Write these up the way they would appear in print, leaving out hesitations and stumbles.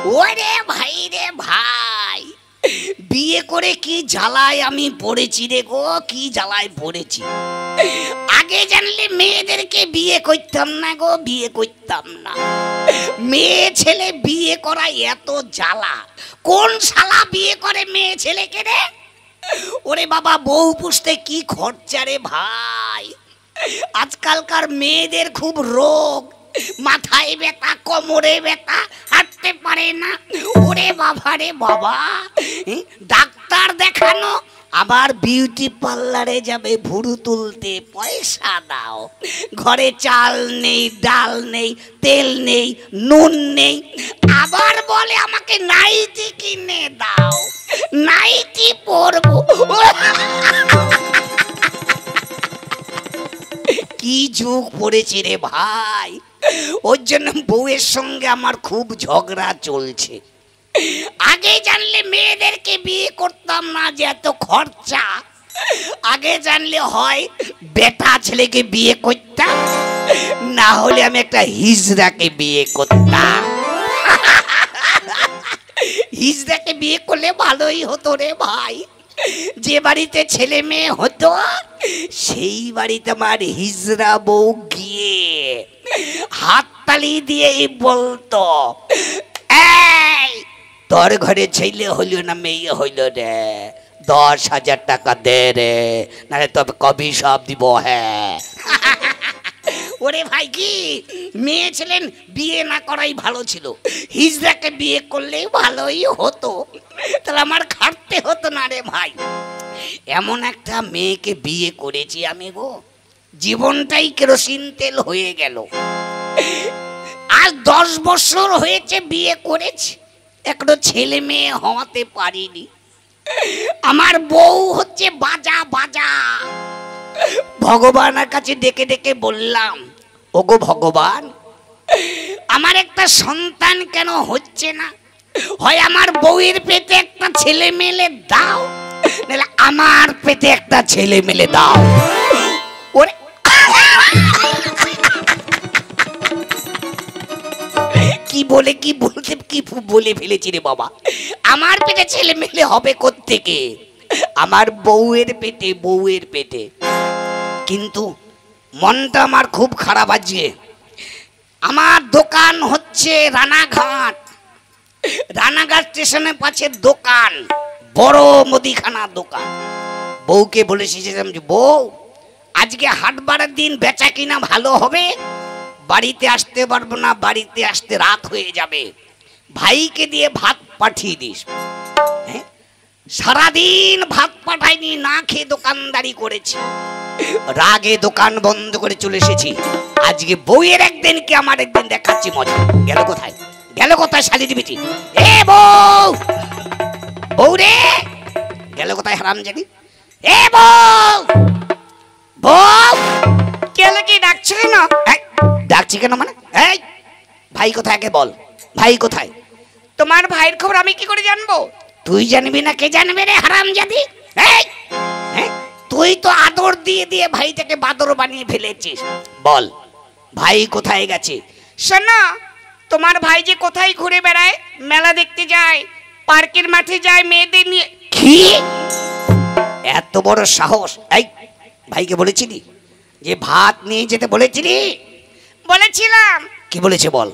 ওরে ভাই রে ভাই, বিয়ে করে কি জ্বালায় আমি পড়েছি রে গো, কি জ্বালায় পড়েছি। আগে জানলে মেয়েদেরকে বিয়ে করতাম না গো, বিয়ে করতাম না। মেয়ে ছেলে বিয়ে করা এত জ্বালা, কোন শালা বিয়ে করে মেয়ে ছেলেকে রে? ওরে বাবা, বউ পুষতে কি খরচা রে ভাই। আজকালকার মেয়েদের খুব রোগ, মাথায় ব্যথা, কোমরে ব্যথা, হাঁটতে পারে না। ওরে বাবা রে বাবা, ডাক্তার দেখানো, আবার বিউটি পার্লারে যাবে ভুরু তুলতে, পয়সা দাও। ঘরে চাল নেই, ডাল নেই, তেল নেই, নুন নেই, আবার বলে আমাকে নাইটি কিনে দাও, নাইটি পরবো। কি যুগ পড়েছে রে ভাই। ওর জন্য বউয়ের সঙ্গে আমার খুব ঝগড়া চলছে। আগে জানলে মেয়েদেরকে বিয়ে করতাম না, যে এত খরচা। আগে জানলে হয় বেটা ছেলেকে বিয়ে করতাম, না হলে আমি একটা হিজড়াকে বিয়ে করতাম। হিজড়াকে বিয়ে করলে ভালোই হতো রে ভাই। যে বাড়িতে ছেলে মেয়ে হতো সেই বাড়িতে আমার হিজড়া বউ গিয়ে হাততালি দিয়ে বলতো, এই তোর ঘরে ছেলে হইল না মেয়ে হইল রে, 10,000 টাকা দে রে, নাহলে তবে কবি সব দিব। হ্যাঁ ওরে ভাই, কি মেয়ে ছিলেন বিয়ে না করাই ভালো ছিল, হিজড়াকে বিয়ে করলেই ভালোই হতো, তাহলে আমার খাটতে হতো না রে ভাই। এমন একটা মেয়েকে বিয়ে করেছি আমি গো, জীবনটাই কেরোসিন তেল হয়ে গেল। আজ 10 বছর হয়েছে বিয়ে করেছি, একটা ছেলে মেয়ে হওয়াতে পারিনি। আমার বউ হচ্ছে বাজা বাজা। ভগবানের কাছে ডেকে ডেকে বললাম, ওগো ভগবান, আমার একটা সন্তান কেন হচ্ছে না? হয় আমার বউয়ের পেটে একটা ছেলে মেলে দাও, নাহলে আমার পেটে একটা ছেলে মেলে দাও। ওরে কি বলে কি বলতে কি বলে ফেলেছি রে বাবা। আমার পেটে ছেলে মেলে হবে কোত্থেকে? আমার বউয়ের পেটে, বউয়ের পেটে। কিন্তু মনটা আমার খুব খারাপ আজকে। আমার দোকান হচ্ছে রানাঘাট, রানাঘাট স্টেশনের পাশে দোকান, বড় মুদিখানা দোকান। বউকে বলে এসেছিলাম যে বউ, আজকে হাটবারের দিন বেচা কিনা ভালো হবে, বাড়িতে আসতে পারবো না, বাড়িতে আসতে রাত হয়ে যাবে, ভাইকে দিয়ে ভাত পাঠিয়ে দিস। সারাদিন ভাত পাঠাইনি, না খেয়ে দোকানদারি করেছি, রাগে দোকান বন্ধ করে চলে এসেছি। আজকে বউয়ের একদিন কি আমার একদিন দেখাচ্ছি মজা। গেল কোথায়, গেল কোথায় শালি দিবিটি? এ বউ, বউ রে, গেল কোথায় হারামজাদি? এ বউ, বউ, কেন কি ডাকছো কেন? ডাকছি কেন মানে? এই ভাই কোথায় আগে বল, ভাই কোথায়? তোমার ভাইয়ের খবর আমি কি করে জানবো? তুই জানবি না কে জানবে রে হারামজাদি? এই তুই তো আদর দিয়ে দিয়ে ভাইটাকে বাদর বানিয়ে ফেলেছিস। বল ভাই কোথায় গেছে? শোনো, তোমার ভাই যে কোথায় ঘুরে বেড়ায়, মেলা দেখতে যায়, পার্কের মাঠে যায় মেয়েদের নিয়ে। কি এত বড় সাহস? এই ভাইকে বলেছিলি যে ভাত নিয়ে যেতে বলেছিলি? বলেছিলাম। কি বলেছে বল,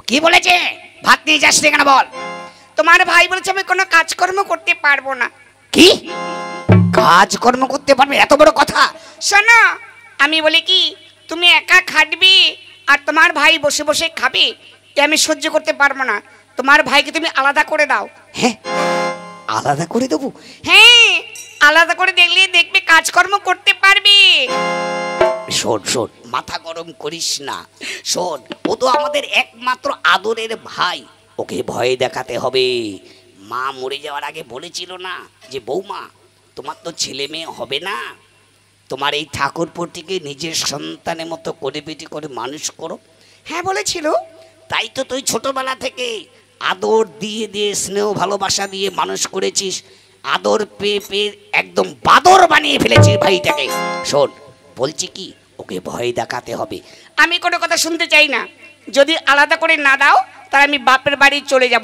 কি বলেছে? ভাত নিয়ে যাস না কেন বল? তোমার ভাই বলেছে আমি কোনো কাজকর্ম করতে পারবো না। কি কাজকর্ম করতে পারবে? এত বড় কথা? শোনো, আমি বলি কি, তুমি একা খাটবি আর তোমার ভাই বসে বসে খাবে, আমি সহ্য করতে পারবো না। তোমার ভাইকে তুমি আলাদা করে দাও। হ্যাঁ, আলাদা করে দেবো? হ্যাঁ, আলাদা করে দেখবে কাজকর্ম করতে পারবে। শোন শোন, মাথা গরম করিস না। শোন, ও তো আমাদের একমাত্র আদরের ভাই, ওকে ভয় দেখাতে হবে। মা মরে যাওয়ার আগে বলেছিল না যে বৌমা, তোমার তো ছেলে মেয়ে হবে না, তোমার এই ঠাকুরপোটিকে নিজের সন্তানের মতো করে বেটি করে মানুষ করো। হ্যাঁ বলেছিল। তাই তো তুই ছোটবেলা থেকে আদর দিয়ে দিয়ে স্নেহ ভালোবাসা দিয়ে মানুষ করেছিস। আদর পেয়ে পেয়ে একদম বাদর বানিয়ে ফেলেছিস ভাইটাকে। শোন, বলছি কি, ওকে ভয় দেখাতে হবে। আমি কোনো কথা শুনতে চাই না। যদি আলাদা করে না দাও তাহলে আমি বাপের বাড়ি চলে যাব।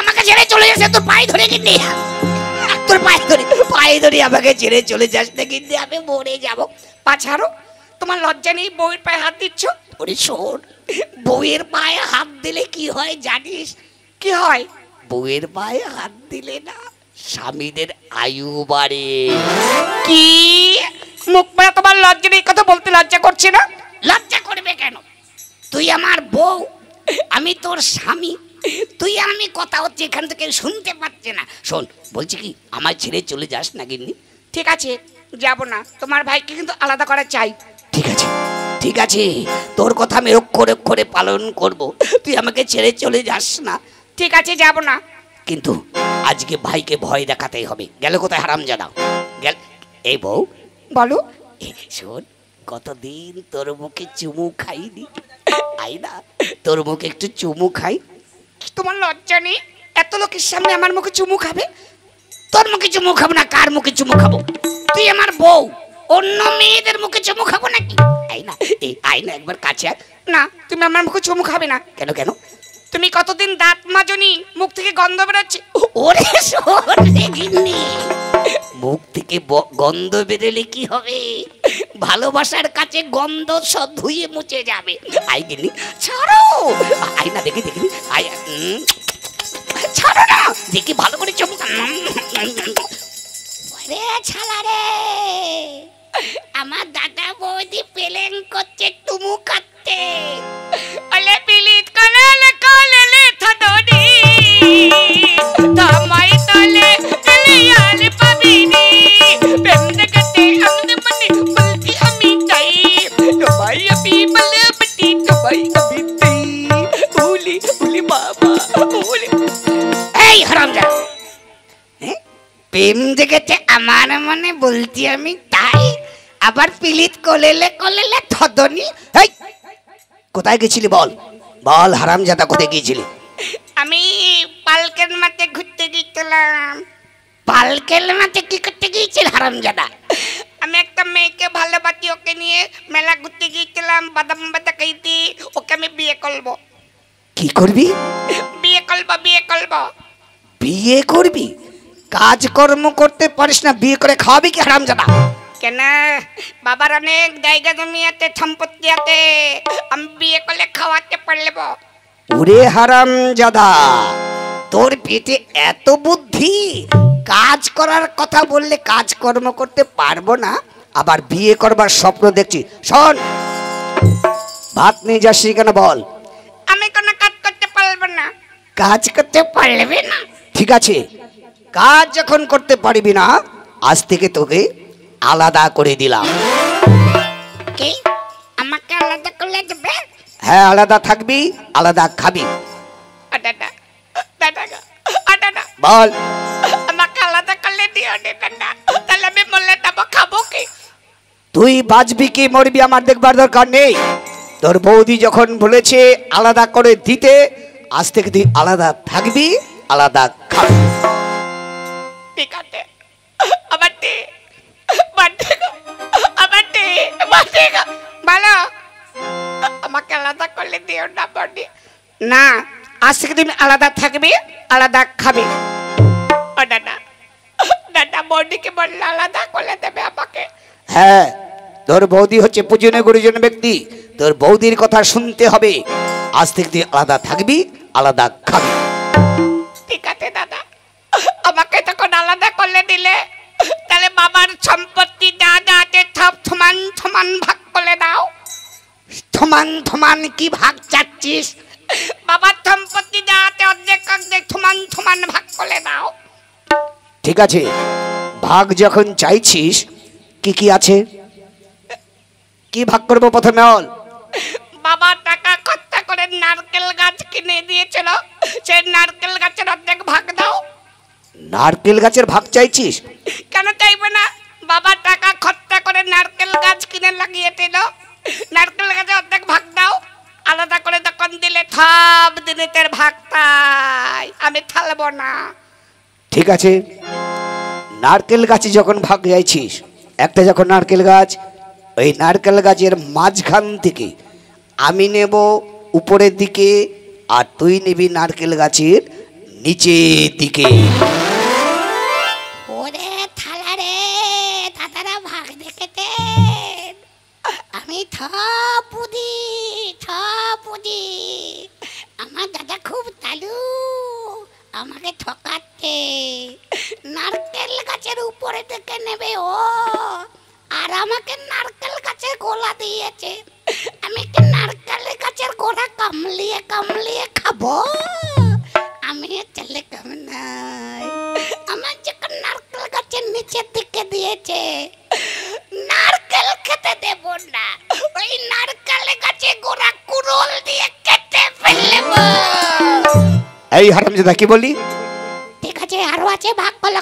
আমাকে ছেড়ে চলে যাস, তোর পায়ে ধরে কিনে, তোর পায়ে ধরে আমাকে ছেড়ে চলে যাস না, কিন্তু আমি মরে যাব। পা ছাড়ো, তোমার লজ্জা নেই? বউয়ের পায়ে হাত দিচ্ছ। ওরে শোন, বউয়ের পায়ে হাত দিলে কি হয় জানিস? কি হয়? বউয়ের পায়ে হাত দিলে না স্বামীদের আয়ু বাড়ে। কি মুখ পড়া, তোমার লজ্জা নেই? কথা বলতে লজ্জা করছে না? লজ্জা করবে কেন? তুই আমার বউ, আমি তোর স্বামী, তুই আর আমি কথা হচ্ছে, এখান থেকে শুনতে পাচ্ছে না। শোন, বলছি কি, আমার ছেড়ে চলে যাস না গিন্নি। ঠিক আছে, যাব না। তোমার ভাইকে কিন্তু আলাদা করা চাই। ঠিক আছে, ঠিক আছে, তোর কথা আমি অক্ষরে অক্ষরে পালন করব, তুই আমাকে ছেড়ে চলে যাস না। ঠিক আছে, যাব না। কিন্তু আজকে ভাইকে ভয় দেখাতেই হবে। গেল কোথায় হারামজাদা? গেল। এই বউ, বলো। শোন, কতদিন তোর মুখে চুমু খাইনি, আই না তোর মুখে একটু চুমু খাই। তোমার লজ্জা নেই? এত লোকের সামনে আমার মুখে চুমু খাবে? তোর মুখে চুমু খাবো না, কার মুখে চুমু খাবো? তুই আমার বউ, অন্য মেয়েদের মুখে চুমু খাবো নাকি? আই না, এই আই না, একবার কাছে আয়। না, তুমি আমার মুখে চুমু খাবে না। কেন কেন? তুমি কতদিন দাঁত মাজনি, মুখ থেকে গন্ধ বেরোচ্ছে। ওরে শোন রে গিন্নি, মুখ থেকে গন্ধ বেরোলে কি হবে? ভালোবাসার কাছে গন্ধ সব ধুয়ে মুছে যাবে। আই গিন্নি, ছাড়ো। আই না, দেখি দেখি, আই, ছাড়ো না, দেখি ভালো করে চুমু। ওরে ছালা রে, আমার দাদা বৌদি পেলেন করছে চুমু খাচ্ছে। আলে পিলিত কালালে কালালে থাদনি তামাই তালে কলিয়াল পাবিনি বেমনে কতে আমনে মনে বলতি আমি চাই তোমাই আপি বলে বটি তোমাই আমি তাই উলি উলি বাবা উলি। এই হারামজাদা, প্রেম জেগেছে আমার মনে, বলতি আমি তাই, আবার পিলিত কলেলে কলেলে থদনি। এই কোথায় গেছিলি বল? বল হারামজাদা, কোথায় গিয়েছিলি? আমি পালকের মাঠে ঘুরতে গিয়েছিলাম। পালকের মাঠে কি করতে গিয়েছিল হারামজাদা? আমি একটা মেয়েকে ভালোবাসি, ওকে নিয়ে মেলা ঘুরতে গিয়েছিলাম, বাদাম বাদা খাইতে। ওকে আমি বিয়ে করবো। কি করবি? বিয়ে করবো, বিয়ে করবো। বিয়ে করবি? কাজকর্ম করতে পারিস না, বিয়ে করে খাওয়াবি কি হারামজাদা? কেন? বাবার অনেক জায়গা জমি আছে, সম্পত্তি আছে, আমি বিয়ে করলে খাওয়াতে পারবো। ওরে হারামজাদা, তোর পেটে এত বুদ্ধি, কাজ করার কথা বললে কাজকর্ম করতে পারবো না, আবার বিয়ে করবার স্বপ্ন দেখছি। শোন, ভাত নিয়ে যাসি কেন বল? আমি কোনো কাজ করতে পারবো না। কাজ করতে পারবে না? ঠিক আছে, কাজ যখন করতে পারবি না, আজ থেকে তোকে আলাদা করে দিলাম। কি? আমাকে আলাদা করলে দেবে? হ্যাঁ, আলাদা থাকবি, আলাদা খাবি। দাদা দাদা দাদা বল। আমাকে আলাদা করলে দিও দাদা, তাহলে আমি মরলে যাবো, খাবো কি? তুই বাঁচবি কি মরবি আমার দেখবার দরকার নেই। তোর বৌদি যখন বলেছে আলাদা করে দিতে, আজ থেকে তুই আলাদা থাকবি, আলাদা খাবি। ঠিক আছে, আবার দে, আবার দে, ভালো। আমাকে আলাদা করলে দিও না বডি। না, আজ থেকে তুমি আলাদা থাকবে, আলাদা খাবে। ও দাদা দাদা, বডিকে বললে আলাদা করলে দেবে আমাকে? হ্যাঁ, তোর বৌদি হচ্ছে পূজনীয় গুরুজন ব্যক্তি, তোর বৌদির কথা শুনতে হবে। আজ থেকে তুই আলাদা থাকবি, আলাদা খাবি। ঠিক আছে দাদা, আমাকে তখন আলাদা করলে দিলে, তাহলে বাবার সম্পত্তি যা যা আছে সব সমান সমান ভাগ করে দাও। সমান সমান কি ভাগ চাচ্ছিস? বাবার সম্পত্তি যা আছে অর্ধেক অর্ধেক সমান সমান ভাগ করে দাও। ঠিক আছে, ভাগ যখন চাইছিস, কি কি আছে, কি ভাগ করবো প্রথমে বল? বাবা টাকা খরচা করে নারকেল গাছ কিনে দিয়েছিল, সেই নারকেল গাছের অর্ধেক ভাগ দাও। নারকেল গাছের ভাগ চাইছিস? কেন চাইবে না? বাবা টাকা খরচা করে নারকেল গাছ কিনে লাগিয়েছিল, নারকেল গাছের অর্ধেক ভাগ দাও। আলাদা করে তখন দিলে সব দিনের ভাগ পাই, আমি থালবো না। ঠিক আছে, নারকেল গাছে যখন ভাগ চাইছিস, একটা যখন নারকেল গাছ, ওই নারকেল গাছের মাঝখান থেকে আমি নেব উপরের দিকে, আর তুই নিবি নারকেল গাছের নিচের দিকে। ওরে থালা রে, দাদারা ভাগ দেখেতেন, আমি থাপুদি। আমার দাদা খুব চালু, আমাকে ঠকাতে। নারকেল গাছের উপরে থেকে নেবে ও, আর আমাকে নারকেল গাছের গোলা দিয়েছে। আমি কি নারকেল গাছের গোড়া কামলিয়ে খাবো? আমি চলে কেমন নাই, আমার যখন নারকেল গাছের নিচের দিকে দিয়েছে, নারকেল খেতে দেব না, ওই নারকেল গাছে গোড়া কুড়োল দিয়ে কেটে ফেলবো। এই হারামজাদা, কি বললি? ঠিক আছে, আরো আছে, ভাগ কলা।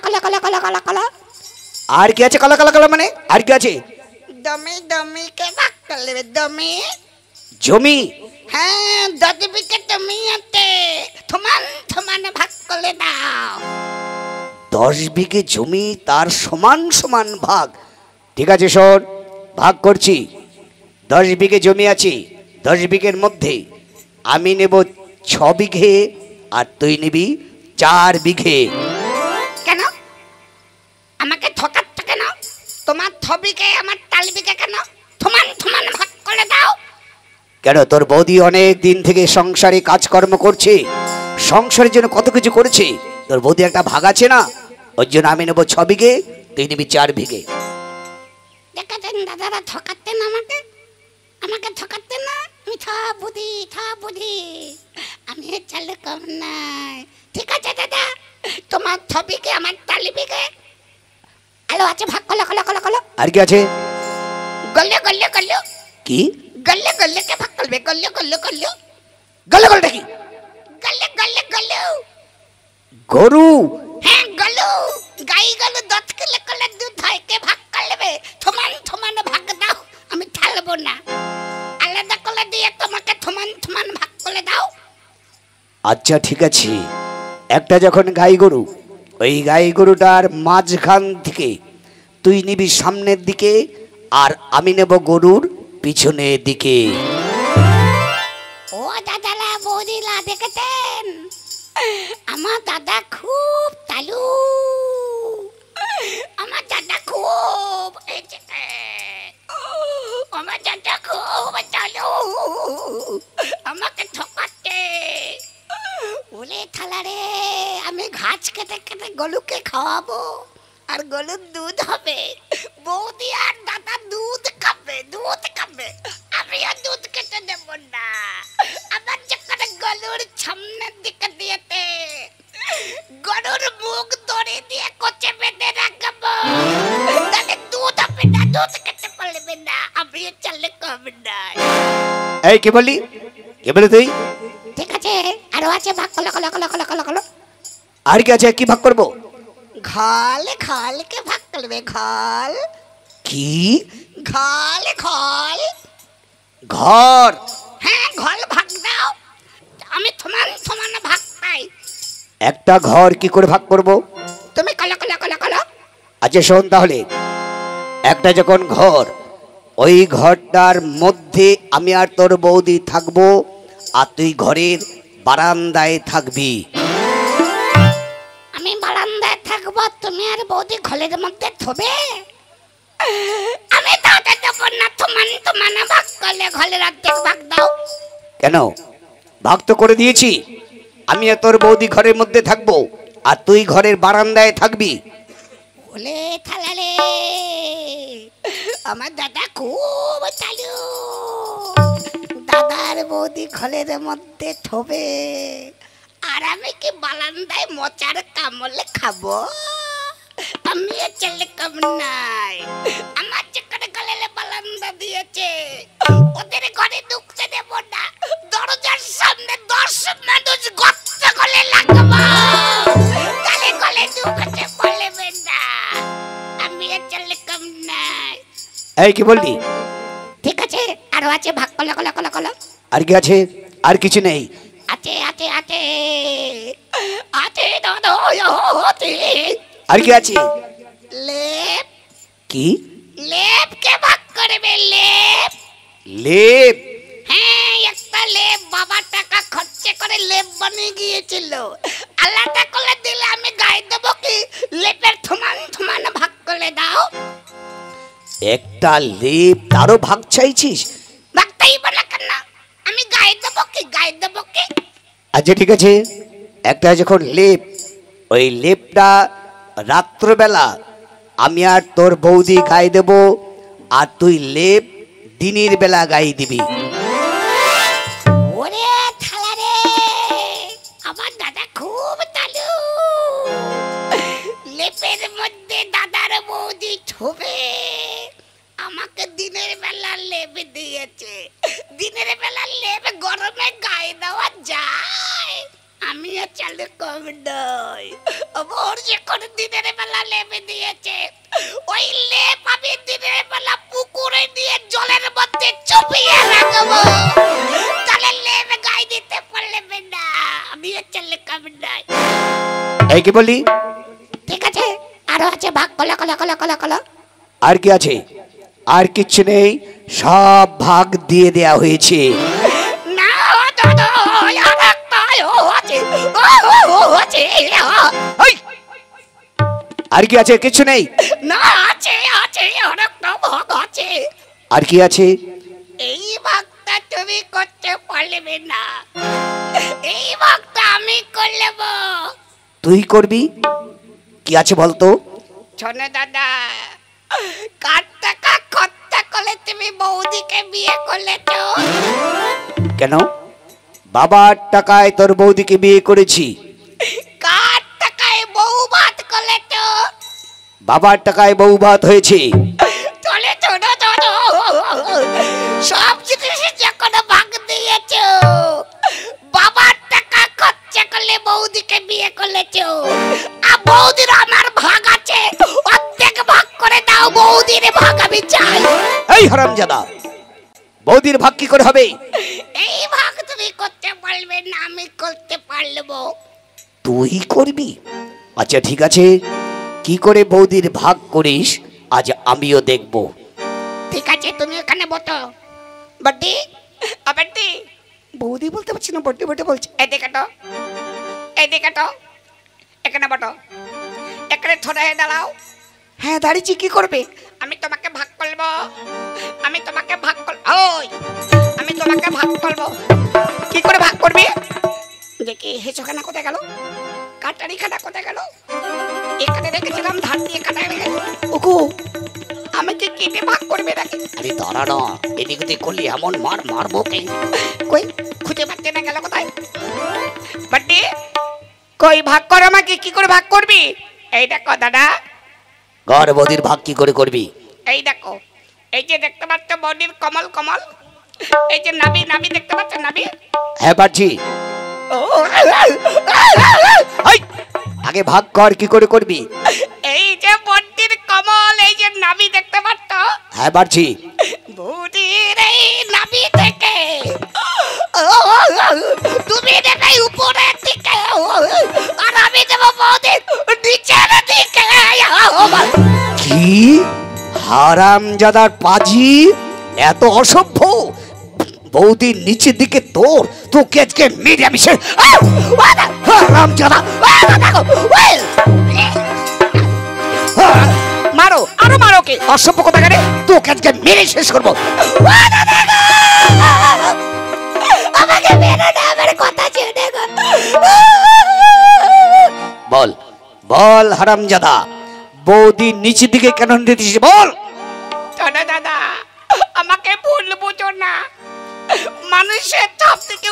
আর কি আছে? কলা মানে আর কি আছে? দমি কে ভাগ করলে? দমি জমি? হ্যাঁ, 10 বিঘে জমি আছে, সমান ভাগ করে দাও। 10 বিঘে জমি, তার সমান ভাগ। ঠিক আছে, শোন, ভাগ করছি। 10 বিঘে জমি আছে, 10 বিঘের মধ্যে আমি নেব 6 বিঘে, আর তুই নিবি 4 বিঘে। কেন আমাকে ঠকাচ্ছ কেন? তোমার 6 বিঘে, আমার 4 বিঘে কেন? সমান ভাগ করে দাও। কেন, তোর বৌদি অনেক দিন থেকে সংসারে কাজকর্ম করছে, সংসারের জন্য কত কিছু করেছে, তোর বৌদি একটা ভাগ আছে না? ওর জন্য আমি নেব 6 বিঘে, তুই নিবি 4 বিঘে। দেখেছেন দাদারা ঠকাতেন আমাকে ঠকাতেন না। আমি থা বুদ্ধি, আমি চালে কম নাই। ঠিক আছে দাদা, তোমার 6 বিঘে, আমার 4 বিঘে। আলো আছে, ভাগ কলো। আর কি আছে? গল্লে কি? গল্লে কে ভাগ করবে? গল্লেটা কি? গল্লে গরু? হ্যাঁ, গাই গরু 10 কিলো করে দুধ হয়, কে ভাগ করবে? সমান ভাগ দাও, আমি ঠালবো না। আলাদা করে দিয়ে তোমাকে সমান ভাগ করে দাও। আচ্ছা ঠিক আছে, একটা যখন গাই গরু, ওই গাই গরুটার মাঝখান থেকে তুই নিবি সামনের দিকে, আর আমি নেব গরুর পিছনের দিকে। ও দাদারা বৌদিরা দেখেছেন, আমার দাদা খুব চালু, আমার দাদা খুব চালু, আমাকে ঠকাতে। ওরে থালা রে, আমি ঘাস কেটে গরুকে খাওয়াবো, আর গরুর দুধ হবে। বৌদি আর দাদা দুধ খাবে। আমি আর দুধ খেতে দেব না। আমার যখন গরুর সামনের দিকে দিয়েতে, গরুর মুখ দড়ি দিয়ে কোচে বেঁধে রাখবো, তাহলে দুধ হবে না, দুধ খেতে পারবে না। আমি চলে কম নাই। এই কি বললি তুই? ঠিক আছে, আরো আছে, ভাগ কলো। আর কি আছে? কি ভাগ করবো? খাল কে ভাগ করবে? খাল কি? ঘর। হ্যাঁ, ঘর ভাগ দাও, আমি সমান ভাগ পাই। একটা ঘর কি করে ভাগ করব? তুমি কলো। আচ্ছা শোন, তাহলে একটা যখন ঘর, ওই ঘরটার মধ্যে আমি আর তোর বৌদি থাকবো, আর তুই ঘরের বারান্দায় থাকবি। আমি বারান্দায় থাকবো, তুমি আর বৌদি ঘরের মধ্যে থবে? আমি তাতে দেব না, সমান ভাগ করলে ঘরের অর্ধেক ভাগ দাও। কেন? ভাগ তো করে দিয়েছি। আমি আর তোর বৌদি ঘরের মধ্যে থাকবো, আর তুই ঘরের বারান্দায় থাকবি। বলে থালালে, আমার দাদা খুব চালু, দাদার বৌদি ঘরের মধ্যে থবে, আর আমি কি বারান্দায় মোচার কামড়ে খাবো? আমি চলে কম নাই। আমার যেখানে গলে বারান্দা দিয়েছে, ওদের ঘরে ঢুকতে দেব না। দরজার সামনে 10 মানুষ গর্ত করে লাগবো, তাহলে গলে ঢুকতে পারবে না। আমি চলে কম নাই। এই কি বললি? ঠিক আছে, আরো আছে, ভাগ কলো। আর কি আছে? আর কিছু নেই? আছে দাদা, আছে। আর কি আছে? লেপ। কি? লেপ কে ভাগ করবে? লেপ। লেপ? হ্যাঁ, একটা লেপ বাবা টাকা খরচা করে লেপ বানিয়ে গিয়েছিল, আলাদা করে দিলে আমি গায়ে দেবো কি? লেপের সমান সমান ভাগ করে দাও। একটা লেপ তারও ভাগ চাইছিস? ভাগটাই বলা কেন, আমি গায়ে দেবো কি? গায়ে দেবো কি? আচ্ছা ঠিক আছে, একটা যখন লেপ, ওই লেপটা রাত্রবেলা আমি আর তোর বৌদি গায়ে দেব, আর তুই লেপ দিনের বেলা গায়ে দিবি। ওরে থালা রে, আমার দাদা খুব চালু। লেপের মধ্যে দাদার বৌদি ঠোবে, আমাকে দিনের বেলা লেপ দিয়েছে। দিনের বেলা লেপ গরমে গায়ে দেওয়া যায়, আমিও চালু কম নই। ওর যখন দিনের বেলা লেপ দিয়েছে, ওই লেপ আমি দিনের বেলা পুকুরে দিয়ে জলের মধ্যে চুপিয়ে রাখবো, তাহলে লেপ গায়ে দিতে পারবে না, আমিও চালু কম নই। এই কি বললি? ঠিক আছে, আরো আছে ভাগ, কলা কলা কলা কলা কলা। আর কি আছে? আর কিচ্ছু নেই, সব ভাগ দিয়ে দেয়া হয়েছে। না দাদা, আর একটা আছে, আছে। এই! আর কি আছে? কিচ্ছু নেই। না আছে, আছে, আর একটা ভাগ আছে। আর কি আছে? এই ভাগটা তুমি করতে পারবে না, এই ভাগটা আমি করে নেব। তুই করবি? কি আছে বলতো? শোনো দাদা, কার টাকা খরচা করে তুমি বৌদিকে বিয়ে করলেছ? কেন? বাবার টাকায় তোর বৌদিকে বিয়ে করেছি। কার টাকায় বউ ভাত করলেছ? বাবার টাকায় বউ ভাত হয়েছে। চলে চলো চলো, সব জিনিস যখন ভাগ দিয়েছ, বাবার টাকা খরচা করলে বৌদিকে বিয়ে করলেছ, আর বৌদির আমার ভাগ আছে, অর্ধেক ভাগ করে দাও, বৌদির ভাগ আমি চাই। এই হারামজাদা, বৌদির ভাগ কি করে হবে? এই ভাগ তুমি করতে পারবে না, আমি করতে পারবো। তুই করবি? আচ্ছা ঠিক আছে, কি করে বৌদির ভাগ করিস আজ আমিও দেখব। ঠিক আছে, তুমি এখানে বসো। বড্ডি, বড্ডি, বৌদি বলতে পারছি না, বড্ডি বড্ডি বলছি। এই দিকে তো, এই দিকে তো, এখানে বটো, এখানে থোড়া হয়ে দাঁড়াও। হ্যাঁ দাঁড়িয়েছি, কি করবে? আমি তোমাকে ভাগ করবো, আমি তোমাকে ভাগ করব। ওই, আমি তোমাকে ভাগ করবো। কি করে ভাগ করবে? দেখি হেঁচোখানা কোথায় গেল, কাটারি খানা কোথায় গেল? এখানে রেখেছিলাম, ধান দিয়ে কাটাই রেখে। ওগো, আমাকে কেটে ভাগ করবে নাকি? আরে দাঁড়া না, এদিক ওদিক করলি এমন মার মারবো কে? কই খুঁজে পাচ্ছে না, গেল কোথায়? বাড্ডি, কই ভাগ কর, আমাকে কি করে ভাগ করবি? এই দেখো দাদা, ঘর বৌদির ভাগ কি করে করবি? এই দেখো, এই যে দেখতে পাচ্ছ বডির কমল কমল, এই যে নাভি নাভি দেখতে পাচ্ছ নাভি? হ্যাঁ পাচ্ছি। ও, এই, আগে ভাগ কর, কি করে করবি? এই যে বডির কমল, এই যে নাভি দেখতে পাচ্ছ? হ্যাঁ পাচ্ছি। বডির এই নাভি থেকে তুমি দেবে উপরের দিকে, আর আমি দেবো বডির নিচের দিকে। কি হারামজাদার পাজি, এত অসভ্য! বৌদির নিচের দিকে তোর, তোকে আজকে মেরে আমি হারামজাদা। মারো, আরো মারো, কে অসভ্য কথা কেন? তোকে আজকে মেরে শেষ করবো। আমাকে মেরো না, আমার কথা শুনে গো। বল বল হারামজাদা, বৌদির নিচের দিকে কেন দিয়েছিস বল? শোনো দাদা, আমাকে ভুল বুঝো না, মানুষের সব থেকে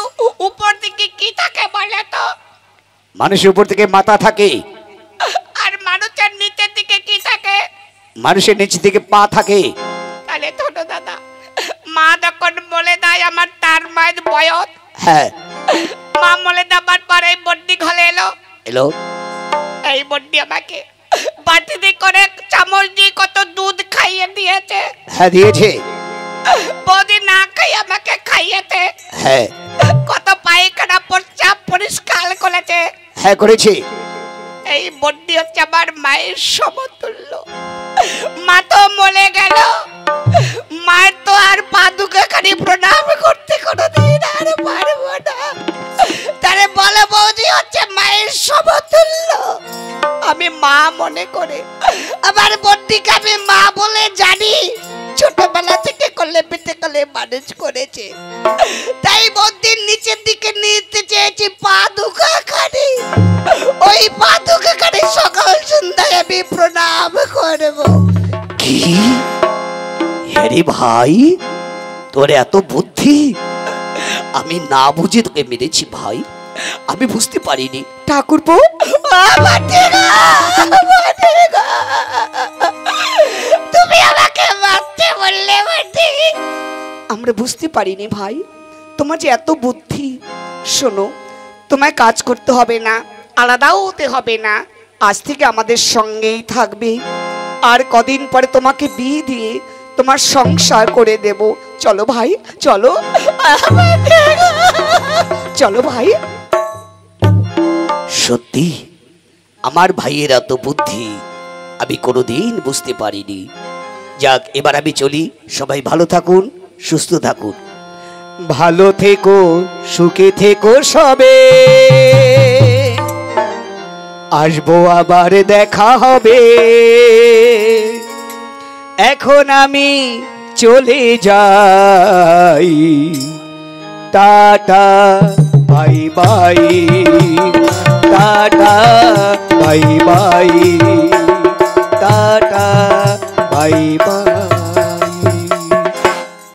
উপর দিকে কি থাকে বলে তো? মানুষের উপর থেকে মাথা থাকে, আর মানুষের নিচের দিকে কি থাকে? মানুষের নিচের দিকে পা থাকে। তাহলে ছোট দাদা, মা যখন বলে দেয় আমার তার মায়ের বয়স, হ্যাঁ মা বলে দেবার পরে এই বড্ডি ঘরে এলো, এলো। এই বড্ডি আমাকে বাটিতে করে চামচ দিয়ে কত দুধ খাইয়ে দিয়েছে। হ্যাঁ দিয়েছে। বৌদি না খাই আমাকে খাইয়েছে, হ্যাঁ কত পায়খানা প্রস্রাব পরিষ্কার করেছে। হ্যাঁ করেছে। এই বড্ডি হচ্ছে আমার মায়ের সমতুল্য। মা তো মরে গেল, মায়ের তো আর পা দুকে খানি প্রণাম করতে কোনো দিন আর পারবো না। তারে বলো বৌদি হচ্ছে মায়ের সমতুল্য। আমি মা মনে করে আমার বন্দিকে আমি মা বলে জানি। ছোটবেলা থেকে কোলে পিঠে কোলে মানুষ করেছে, তাই বন্দির নিচের দিকে নিতে চেয়েছি পা দুখাখানি। ওই পা দুখাখানি সকাল সন্ধ্যায় আমি প্রণাম করব। কি হ্যারে ভাই, তোর এত বুদ্ধি! আমি না বুঝে তোকে মেরেছি ভাই, আমি বুঝতে পারিনি। ঠাকুরপো তুমি আমাকে মারতে বললে মারতে। আমরা বুঝতে পারিনি ভাই, তোমার যে এত বুদ্ধি। শোনো, তোমায় কাজ করতে হবে না, আলাদাও হতে হবে না, আজ থেকে আমাদের সঙ্গেই থাকবে। আর কদিন পরে তোমাকে বিয়ে দিয়ে তোমার সংসার করে দেব। চলো ভাই, চলো চলো ভাই। সত্যি আমার ভাইয়ের এত বুদ্ধি আমি কোনোদিন বুঝতে পারিনি। যাক, এবার আমি চলি। সবাই ভালো থাকুন, সুস্থ থাকুন। ভালো থেকো, সুখে থেকো সবে, আসবো আবার দেখা হবে। এখন আমি চলে যাই, tata bye bye, tata bye bye, tata bye bye.